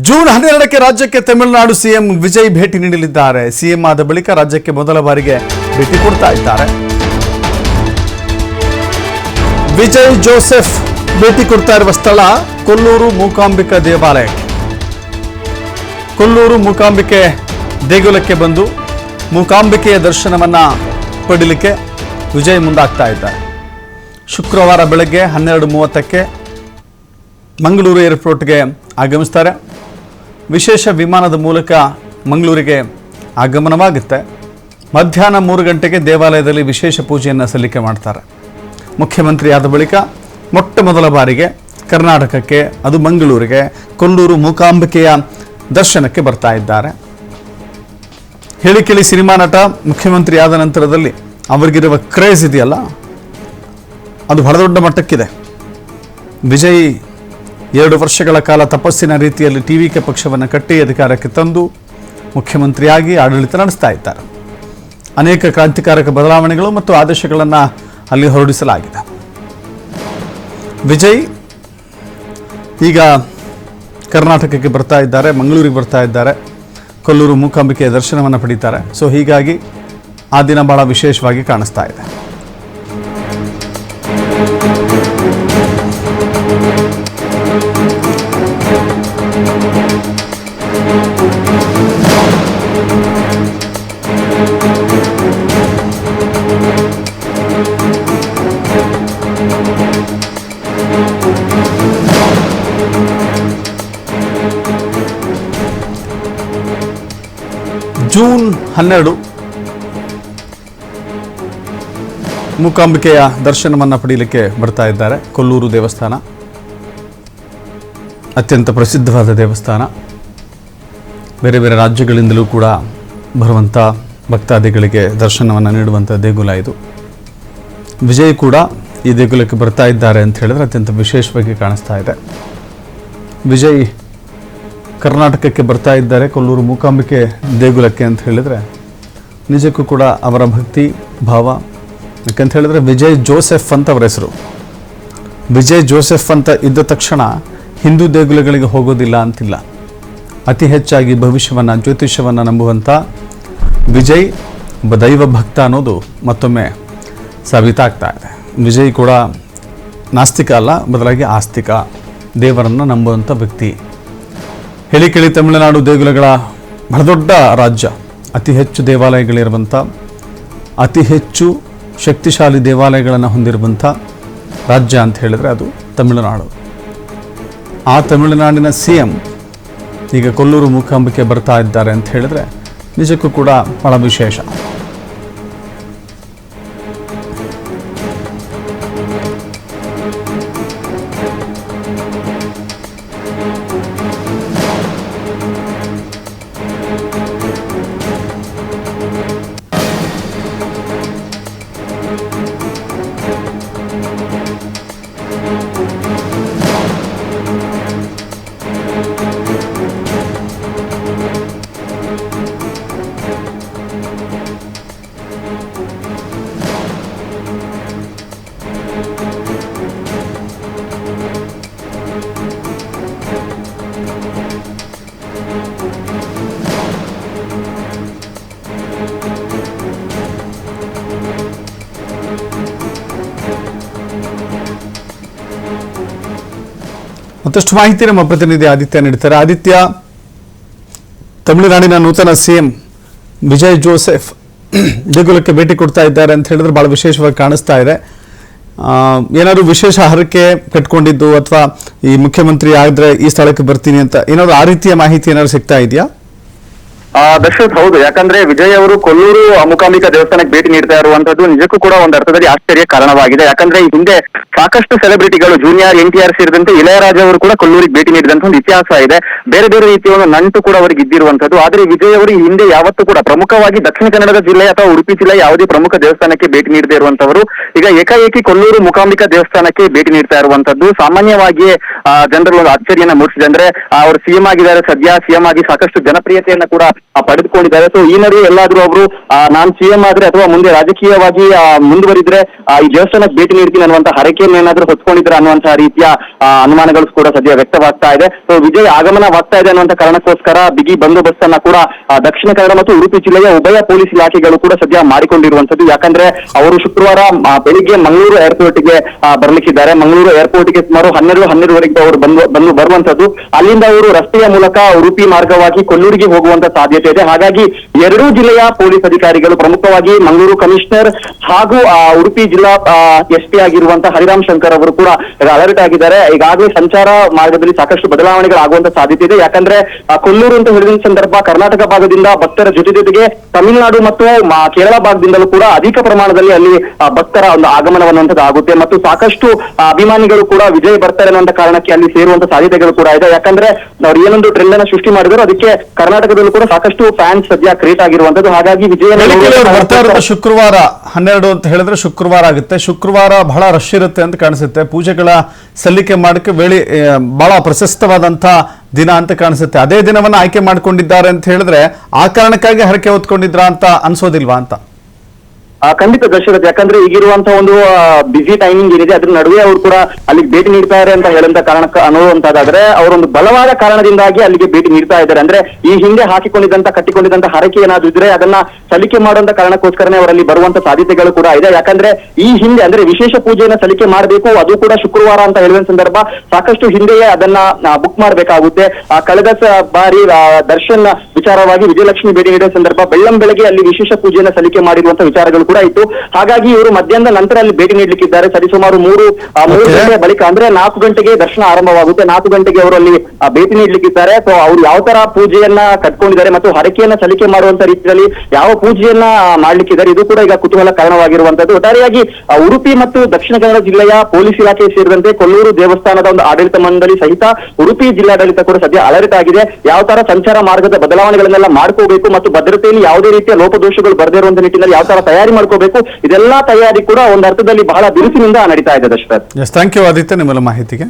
June 12ಕ್ಕೆ ರಾಜ್ಯಕ್ಕೆ Tamil Nadu CM Vijay ಭೇಟಿ ನೀಡಲಿದ್ದಾರೆ. ಸಿಎಂ ಆದ ಬಳಿಕ ರಾಜ್ಯಕ್ಕೆ ಮೊದಲ ಬಾರಿಗೆ ಭೇಟಿ ಕೊಡ್ತಾ ಇದ್ದಾರೆ. ವಿಜಯ್ ಜೋಸೆಫ್ ಭೇಟಿ ಕೊಡ್ತಾ ಇರುವ ಸ್ಥಳ ಕೊಲ್ಲೂರು ಮೂಕಾಂಬಿಕಾ ದೇವಾಲಯ. ಕೊಲ್ಲೂರು ಮೂಕಾಂಬಿಕೆ ದೇಗುಲಕ್ಕೆ ಬಂದು ಮೂಕಾಂಬಿಕೆಯ ದರ್ಶನವನ್ನ ಪಡೆಯಲಿಕ್ಕೆ ವಿಜಯ್ ಮುಂದಾಗ್ತಾ ಇದ್ದಾರೆ. ಶುಕ್ರವಾರ ಬೆಳಗ್ಗೆ 12:30ಕ್ಕೆ ಮಂಗಳೂರು ಏರ್ಪೋರ್ಟ್ಗೆ ಆಗಮಿಸ್ತಾರೆ. ವಿಶೇಷ ವಿಮಾನದ ಮೂಲಕ ಮಂಗಳೂರಿಗೆ ಆಗಮನವಾಗುತ್ತೆ. ಮಧ್ಯಾಹ್ನ 3 ಗಂಟೆಗೆ ದೇವಾಲಯದಲ್ಲಿ ವಿಶೇಷ ಪೂಜೆಯನ್ನು ಸಲ್ಲಿಕೆ ಮಾಡ್ತಾರೆ. ಮುಖ್ಯಮಂತ್ರಿ ಆದ ಬಳಿಕ ಮೊಟ್ಟ ಮೊದಲ ಬಾರಿಗೆ ಕರ್ನಾಟಕಕ್ಕೆ, ಅದು ಮಂಗಳೂರಿಗೆ, ಕೊಲ್ಲೂರು ಮೂಕಾಂಬಿಕೆಯ ದರ್ಶನಕ್ಕೆ ಬರ್ತಾ ಇದ್ದಾರೆ. ಹೇಳಿ ಕೇಳಿ ಸಿನಿಮಾ ನಟ ಮುಖ್ಯಮಂತ್ರಿ ಆದ ನಂತರದಲ್ಲಿ ಅವರಿಗಿರುವ ಕ್ರೇಜ್ ಇದೆಯಲ್ಲ, ಅದು ಬಹಳ ದೊಡ್ಡ ಮಟ್ಟಕ್ಕಿದೆ. ವಿಜಯ್ 2 ವರ್ಷಗಳ ಕಾಲ ತಪಸ್ಸಿನ ರೀತಿಯಲ್ಲಿ ಟಿವಿಕೆ ಪಕ್ಷವನ್ನು ಕಟ್ಟಿ ಅಧಿಕಾರಕ್ಕೆ ತಂದು ಮುಖ್ಯಮಂತ್ರಿಯಾಗಿ ಆಡಳಿತ ನಡೆಸ್ತಾ ಇದ್ದಾರೆ. ಅನೇಕ ಕ್ರಾಂತಿಕಾರಕ ಬದಲಾವಣೆಗಳು ಮತ್ತು ಆದೇಶಗಳನ್ನು ಅಲ್ಲಿ ಹೊರಡಿಸಲಾಗಿದೆ. ವಿಜಯ್ ಈಗ ಕರ್ನಾಟಕಕ್ಕೆ ಬರ್ತಾ ಇದ್ದಾರೆ, ಮಂಗಳೂರಿಗೆ ಬರ್ತಾ ಇದ್ದಾರೆ, ಕೊಲ್ಲೂರು ಮೂಕಾಂಬಿಕೆಯ ದರ್ಶನವನ್ನು ಪಡೀತಾರೆ. ಸೊ ಹೀಗಾಗಿ ಆ ದಿನ ಬಹಳ ವಿಶೇಷವಾಗಿ ಕಾಣಿಸ್ತಾ ಇದೆ. ಜೂನ್ 12 ಮೂಕಾಂಬಿಕೆಯ ದರ್ಶನವನ್ನು ಪಡೆಯಲಿಕ್ಕೆ ಬರ್ತಾ ಇದ್ದಾರೆ. ಕೊಲ್ಲೂರು ದೇವಸ್ಥಾನ ಅತ್ಯಂತ ಪ್ರಸಿದ್ಧವಾದ ದೇವಸ್ಥಾನ. ಬೇರೆ ಬೇರೆ ರಾಜ್ಯಗಳಿಂದಲೂ ಕೂಡ ಬರುವಂಥ ಭಕ್ತಾದಿಗಳಿಗೆ ದರ್ಶನವನ್ನು ನೀಡುವಂಥ ದೇಗುಲ ಇದು. ವಿಜಯ್ ಕೂಡ ಈ ದೇಗುಲಕ್ಕೆ ಬರ್ತಾ ಇದ್ದಾರೆ ಅಂತ ಹೇಳಿದ್ರೆ ಅತ್ಯಂತ ವಿಶೇಷವಾಗಿ ಕಾಣಿಸ್ತಾ ಇದೆ. ವಿಜಯ್ ಕರ್ನಾಟಕಕ್ಕೆ ಬರ್ತಾ ಇದ್ದಾರೆ ಕೊಲ್ಲೂರು ಮೂಕಾಂಬಿಕೆ ದೇಗುಲಕ್ಕೆ ಅಂತ ಹೇಳಿದರೆ ನಿಜಕ್ಕೂ ಕೂಡ ಅವರ ಭಕ್ತಿ ಭಾವ. ಯಾಕಂತ ಹೇಳಿದ್ರೆ ವಿಜಯ್ ಜೋಸೆಫ್ ಅಂತ ಅವರ ಹೆಸರು. ವಿಜಯ್ ಜೋಸೆಫ್ ಅಂತ ಇದ್ದ ತಕ್ಷಣ ಹಿಂದೂ ದೇಗುಲಗಳಿಗೆ ಹೋಗೋದಿಲ್ಲ ಅಂತಿಲ್ಲ. ಅತಿ ಹೆಚ್ಚಾಗಿ ಭವಿಷ್ಯವನ್ನು, ಜ್ಯೋತಿಷ್ಯವನ್ನು ನಂಬುವಂಥ ವಿಜಯ್ ಒಬ್ಬ ದೈವ ಭಕ್ತ ಅನ್ನೋದು ಮತ್ತೊಮ್ಮೆ ಸಾಬೀತಾಗ್ತಾ ಇದೆ. ವಿಜಯ್ ಕೂಡ ನಾಸ್ತಿಕ ಅಲ್ಲ, ಬದಲಾಗಿ ಆಸ್ತಿಕ, ದೇವರನ್ನು ನಂಬುವಂಥ ವ್ಯಕ್ತಿ. ಹೇಳಿ ಕೇಳಿ ತಮಿಳುನಾಡು ದೇಗುಲಗಳ ಬಹಳ ದೊಡ್ಡ ರಾಜ್ಯ. ಅತಿ ಹೆಚ್ಚು ದೇವಾಲಯಗಳಿರುವಂಥ, ಅತಿ ಹೆಚ್ಚು ಶಕ್ತಿಶಾಲಿ ದೇವಾಲಯಗಳನ್ನು ಹೊಂದಿರುವಂಥ ರಾಜ್ಯ ಅಂತ ಹೇಳಿದರೆ ಅದು ತಮಿಳುನಾಡು. ಆ ತಮಿಳುನಾಡಿನ ಸಿಎಂ ಈಗ ಕೊಲ್ಲೂರು ಮೂಕಾಂಬಿಕೆ ಬರ್ತಾ ಇದ್ದಾರೆ ಅಂತ ಹೇಳಿದ್ರೆ ನಿಜಕ್ಕೂ ಕೂಡ ಬಹಳ ವಿಶೇಷ. ಮತ್ತಷ್ಟು ಮಾಹಿತಿ ನಮ್ಮ ಪ್ರತಿನಿಧಿ ಆದಿತ್ಯ ನೀಡ್ತಾರೆ. ಆದಿತ್ಯ, ತಮಿಳುನಾಡಿನ ನೂತನ ಸಿಎಂ ವಿಜಯ್ ಜೋಸೆಫ್ ದೇಗುಲಕ್ಕೆ ಭೇಟಿ ಕೊಡ್ತಾ ಇದ್ದಾರೆ ಅಂತ ಹೇಳಿದ್ರೆ ಬಹಳ ವಿಶೇಷವಾಗಿ ಕಾಣಿಸ್ತಾ ಇದೆ. ಏನಾದ್ರು ವಿಶೇಷ ಹರಕೆ ಕಟ್ಕೊಂಡಿದ್ದು ಅಥವಾ ಈ ಮುಖ್ಯಮಂತ್ರಿ ಆದ್ರೆ ಈ ಸ್ಥಳಕ್ಕೆ ಬರ್ತೀನಿ ಅಂತ ಏನಾದ್ರು ಆ ರೀತಿಯ ಮಾಹಿತಿ ಏನಾದ್ರು ಸಿಗ್ತಾ ಇದೆಯಾ? ದರ್ಶನ್, ಹೌದು. ಯಾಕಂದ್ರೆ ವಿಜಯ್ ಅವರು ಕೊಲ್ಲೂರು ಮೂಕಾಂಬಿಕಾ ದೇವಸ್ಥಾನಕ್ಕೆ ಭೇಟಿ ನೀಡ್ತಾ ಇರುವಂತದ್ದು ನಿಜಕ್ಕೂ ಕೂಡ ಒಂದು ಅರ್ಥದಲ್ಲಿ ಆಶ್ಚರ್ಯ ಕಾರಣವಾಗಿದೆ. ಯಾಕಂದ್ರೆ ಈ ಹಿಂದೆ ಸಾಕಷ್ಟು ಸೆಲೆಬ್ರಿಟಿಗಳು, ಜೂನಿಯರ್ NTR ಸೇರಿದಂತೆ ಇಳೆಯರಾಜ ಅವರು ಕೂಡ ಕೊಲ್ಲೂರಿಗೆ ಭೇಟಿ ನೀಡಿದಂತ ಒಂದು ಇತಿಹಾಸ ಇದೆ. ಬೇರೆ ಬೇರೆ ರೀತಿಯ ಒಂದು ನಂಟು ಕೂಡ ಅವರಿಗೆ ಇದ್ದಿರುವಂತದ್ದು. ಆದ್ರೆ ವಿಜಯ್ ಅವರು ಈ ಹಿಂದೆ ಯಾವತ್ತೂ ಕೂಡ ಪ್ರಮುಖವಾಗಿ ದಕ್ಷಿಣ ಕನ್ನಡ ಜಿಲ್ಲೆ ಅಥವಾ ಉಡುಪಿ ಜಿಲ್ಲೆ ಯಾವುದೇ ಪ್ರಮುಖ ದೇವಸ್ಥಾನಕ್ಕೆ ಭೇಟಿ ನೀಡದೇ ಇರುವಂತವರು ಈಗ ಏಕಾಏಕಿ ಕೊಲ್ಲೂರು ಮೂಕಾಂಬಿಕಾ ದೇವಸ್ಥಾನಕ್ಕೆ ಭೇಟಿ ನೀಡ್ತಾ ಇರುವಂತದ್ದು ಸಾಮಾನ್ಯವಾಗಿಯೇ ಜನರಲ್ಲಿ ಒಂದು ಅಚ್ಚರಿಯನ್ನ ಮೂಡಿಸಿದೆ. ಅಂದ್ರೆ ಅವರು ಸಿಎಂ ಆಗಿದ್ದಾರೆ, ಸದ್ಯ ಸಿಎಂ ಆಗಿ ಸಾಕಷ್ಟು ಜನಪ್ರಿಯತೆಯನ್ನ ಕೂಡ ಪಡೆದುಕೊಂಡಿದ್ದಾರೆ. ಸೊ ಈ ನಡುವೆ ಎಲ್ಲಾದ್ರೂ ಅವರು ನಾನ್ ಸಿಎಂ ಆದ್ರೆ ಅಥವಾ ಮುಂದೆ ರಾಜಕೀಯವಾಗಿ ಮುಂದುವರಿದ್ರೆ ಈ ದೇವಸ್ಥಾನಕ್ಕೆ ಭೇಟಿ ನೀಡ್ತೀನಿ ಅನ್ನುವಂತ ಹರಕೆಯನ್ನು ಏನಾದ್ರೂ ಹೊತ್ಕೊಂಡಿದ್ರೆ ಅನ್ನುವಂತಹ ರೀತಿಯ ಅನುಮಾನಗಳು ಕೂಡ ಸದ್ಯ ವ್ಯಕ್ತವಾಗ್ತಾ ಇದೆ. ಸೊ ವಿಜಯ್ ಆಗಮನವಾಗ್ತಾ ಇದೆ ಅನ್ನುವಂತ ಕಾರಣಕ್ಕೋಸ್ಕರ ಬಿಗಿ ಬಂದೋಬಸ್ತ್ ಅನ್ನ ಕೂಡ ದಕ್ಷಿಣ ಕನ್ನಡ ಮತ್ತು ಉಡುಪಿ ಜಿಲ್ಲೆಯ ಉಭಯ ಪೊಲೀಸ್ ಇಲಾಖೆಗಳು ಕೂಡ ಸದ್ಯ ಮಾಡಿಕೊಂಡಿರುವಂತದ್ದು. ಯಾಕಂದ್ರೆ ಅವರು ಶುಕ್ರವಾರ ಬೆಳಿಗ್ಗೆ ಮಂಗಳೂರು ಏರ್ಪೋರ್ಟ್ಗೆ ಬರ್ಲಿಕ್ಕಿದ್ದಾರೆ. ಮಂಗಳೂರು ಏರ್ಪೋರ್ಟ್ಗೆ ಸುಮಾರು 12:30ವರೆಗೆ ಅವರು ಬಂದು ಬರುವಂತದ್ದು. ಅಲ್ಲಿಂದ ಅವರು ರಸ್ತೆಯ ಮೂಲಕ ಉಡುಪಿ ಮಾರ್ಗವಾಗಿ ಕೊಲ್ಲೂರಿಗೆ ಹೋಗುವಂತ ಸಾಧ್ಯತೆ ಇದೆ. ಹಾಗಾಗಿ ಎರಡೂ ಜಿಲ್ಲೆಯ ಪೊಲೀಸ್ ಅಧಿಕಾರಿಗಳು, ಪ್ರಮುಖವಾಗಿ ಮಂಗಳೂರು ಕಮಿಷನರ್ ಹಾಗೂ ಉಡುಪಿ ಜಿಲ್ಲಾ ಎಸ್ಪಿ ಆಗಿರುವಂತಹ ಹರಿರಾಮ್ ಶಂಕರ್ ಅವರು ಕೂಡ ಅಲರ್ಟ್ ಆಗಿದ್ದಾರೆ. ಈಗಾಗಲೇ ಸಂಚಾರ ಮಾರ್ಗದಲ್ಲಿ ಸಾಕಷ್ಟು ಬದಲಾವಣೆಗಳಾಗುವಂತ ಸಾಧ್ಯತೆ ಇದೆ. ಯಾಕಂದ್ರೆ ಕೊಲ್ಲೂರು ಅಂತ ಹೇಳಿದ ಸಂದರ್ಭ ಕರ್ನಾಟಕ ಭಾಗದಿಂದ ಭಕ್ತರ ಜೊತೆಗೆ ತಮಿಳುನಾಡು ಮತ್ತು ಕೇರಳ ಭಾಗದಿಂದಲೂ ಕೂಡ ಅಧಿಕ ಪ್ರಮಾಣದಲ್ಲಿ ಅಲ್ಲಿ ಭಕ್ತರ ಒಂದು ಆಗಮನವನ್ನುವಂಥದ್ದು ಆಗುತ್ತೆ. ಮತ್ತು ಸಾಕಷ್ಟು ಅಭಿಮಾನಿಗಳು ಕೂಡ ವಿಜಯ್ ಬರ್ತಾರೆ ಅನ್ನುವಂತ ಕಾರಣಕ್ಕೆ ಅಲ್ಲಿ ಸೇರುವಂತ ಸಾಧ್ಯತೆಗಳು ಕೂಡ ಇದೆ. ಯಾಕಂದ್ರೆ ಅವ್ರು ಏನೊಂದು ಟ್ರೆಂಡ್ ಅನ್ನ ಸೃಷ್ಟಿ ಮಾಡಿದ್ರು, ಅದಕ್ಕೆ ಕರ್ನಾಟಕದಲ್ಲೂ ಕೂಡ ಸಾಕಷ್ಟು ಫ್ಯಾನ್ಸ್ ಸದ್ಯ ಕ್ರಿಯೇಟ್ ಆಗಿರುವಂತದ್ದು. ಹಾಗಾಗಿ ಬರ್ತಾ ಇರೋದು ಶುಕ್ರವಾರ 12 ಅಂತ ಹೇಳಿದ್ರೆ ಶುಕ್ರವಾರ ಆಗುತ್ತೆ. ಶುಕ್ರವಾರ ಬಹಳ ರಶ್ ಇರುತ್ತೆ ಅಂತ ಕಾಣಿಸುತ್ತೆ. ಪೂಜೆಗಳ ಸಲ್ಲಿಕೆ ಮಾಡಕ್ಕೆ ಬಹಳ ಪ್ರಶಸ್ತವಾದಂತ ದಿನ ಅಂತ ಕಾಣಿಸುತ್ತೆ. ಅದೇ ದಿನವನ್ನ ಆಯ್ಕೆ ಮಾಡ್ಕೊಂಡಿದ್ದಾರೆ ಅಂತ ಹೇಳಿದ್ರೆ ಆ ಕಾರಣಕ್ಕಾಗಿ ಹರಕೆ ಹೊತ್ಕೊಂಡಿದ್ರ ಅಂತ ಅನ್ಸೋದಿಲ್ವಾ ಅಂತ? ಖಂಡಿತ ದಶರಥ್, ಯಾಕಂದ್ರೆ ಈಗಿರುವಂತಹ ಒಂದು ಬಿಸಿ ಟೈಮಿಂಗ್ ಏನಿದೆ ಅದ್ರ ನಡುವೆ ಅವರು ಕೂಡ ಅಲ್ಲಿಗೆ ಭೇಟಿ ನೀಡ್ತಾರೆ ಅಂತ ಹೇಳಂತ ಕಾರಣಕ್ಕೆ ಅನ್ನುವಂತಾದ್ರೆ ಅವರೊಂದು ಬಲವಾದ ಕಾರಣದಿಂದಾಗಿ ಅಲ್ಲಿಗೆ ಭೇಟಿ ನೀಡ್ತಾ ಇದ್ದಾರೆ. ಅಂದ್ರೆ ಈ ಹಿಂದೆ ಕಟ್ಟಿಕೊಂಡಿದ್ದಂತ ಹರಕೆ ಏನಾದ್ರು ಇದ್ರೆ ಅದನ್ನ ಸಲ್ಲಿಕೆ ಮಾಡುವಂತ ಕಾರಣಕ್ಕೋಸ್ಕರನೇ ಅವರಲ್ಲಿ ಬರುವಂತ ಸಾಧ್ಯತೆಗಳು ಕೂಡ ಇದೆ. ಯಾಕಂದ್ರೆ ಈ ಹಿಂದೆ ಅಂದ್ರೆ ವಿಶೇಷ ಪೂಜೆಯನ್ನ ಸಲ್ಲಿಕೆ ಮಾಡಬೇಕು, ಅದು ಕೂಡ ಶುಕ್ರವಾರ ಅಂತ ಹೇಳುವ ಸಂದರ್ಭ ಸಾಕಷ್ಟು ಹಿಂದೆಯೇ ಅದನ್ನ ಬುಕ್ ಮಾಡಬೇಕಾಗುತ್ತೆ. ಕಳೆದ ಬಾರಿ ದರ್ಶನ್ ವಿಚಾರವಾಗಿ ವಿಜಯಲಕ್ಷ್ಮಿ ಭೇಟಿ ನೀಡುವ ಸಂದರ್ಭ ಬೆಳ್ಳಂಬೆಳಗ್ಗೆ ಅಲ್ಲಿ ವಿಶೇಷ ಪೂಜೆಯನ್ನ ಸಲ್ಲಿಕೆ ಮಾಡಿರುವಂತ ವಿಚಾರಗಳು ಕೂಡ ಇತ್ತು. ಹಾಗಾಗಿ ಇವರು ಮಧ್ಯಾಹ್ನದ ನಂತರ ಅಲ್ಲಿ ಭೇಟಿ ನೀಡಲಿಕ್ಕಿದ್ದಾರೆ. ಸರಿಸುಮಾರು 3 ಗಂಟೆಯ ಬಳಿಕ ಅಂದ್ರೆ 4 ಗಂಟೆಗೆ ದರ್ಶನ ಆರಂಭವಾಗುತ್ತೆ. 4 ಗಂಟೆಗೆ ಅವರು ಅಲ್ಲಿ ಭೇಟಿ ನೀಡಲಿಕ್ಕಿದ್ದಾರೆ. ಸೊ ಅವ್ರು ಯಾವ ತರ ಪೂಜೆಯನ್ನ ಕಟ್ಕೊಂಡಿದ್ದಾರೆ ಮತ್ತು ಹರಕೆಯನ್ನ ಸಲ್ಲಿಕೆ ಮಾಡುವಂತ ರೀತಿಯಲ್ಲಿ ಯಾವ ಪೂಜೆಯನ್ನ ಮಾಡ್ಲಿಕ್ಕಿದ್ದಾರೆ, ಇದು ಕೂಡ ಈಗ ಕುತೂಹಲ ಕಾರಣವಾಗಿರುವಂತದ್ದು. ಒಟ್ಟಾರೆಯಾಗಿ ಉಡುಪಿ ಮತ್ತು ದಕ್ಷಿಣ ಕನ್ನಡ ಜಿಲ್ಲೆಯ ಪೊಲೀಸ್ ಇಲಾಖೆ ಸೇರಿದಂತೆ ಕೊಲ್ಲೂರು ದೇವಸ್ಥಾನದ ಒಂದು ಆಡಳಿತ ಮಂಡಳಿ ಸಹಿತ ಉಡುಪಿ ಜಿಲ್ಲಾಡಳಿತ ಕೂಡ ಸದ್ಯ ಅಲರ್ಟ್ ಆಗಿದೆ. ಯಾವ ತರ ಸಂಚಾರ ಮಾರ್ಗದ ಬದಲಾವಣೆಗಳನ್ನೆಲ್ಲ ಮಾಡ್ಕೋಬೇಕು ಮತ್ತು ಭದ್ರತೆಯಲ್ಲಿ ಯಾವುದೇ ರೀತಿಯ ಲೋಪದೋಷಗಳು ಬರದೇ ಇರುವಂತ ನಿಟ್ಟಿನಲ್ಲಿ ಯಾವ ತರ ತಯಾರಿ ಮಾಡ್ಕೋಬೇಕು, ಇದೆಲ್ಲಾ ತಯಾರಿ ಕೂಡ ಒಂದು ಅರ್ಥದಲ್ಲಿ ಬಹಳ ಬಿರುಸಿನಿಂದ ನಡೀತಾ ಇದೆ Dasharath. Yes, thank you Aditya ನಿಮ್ಮೆಲ್ಲ ಮಾಹಿತಿಗೆ.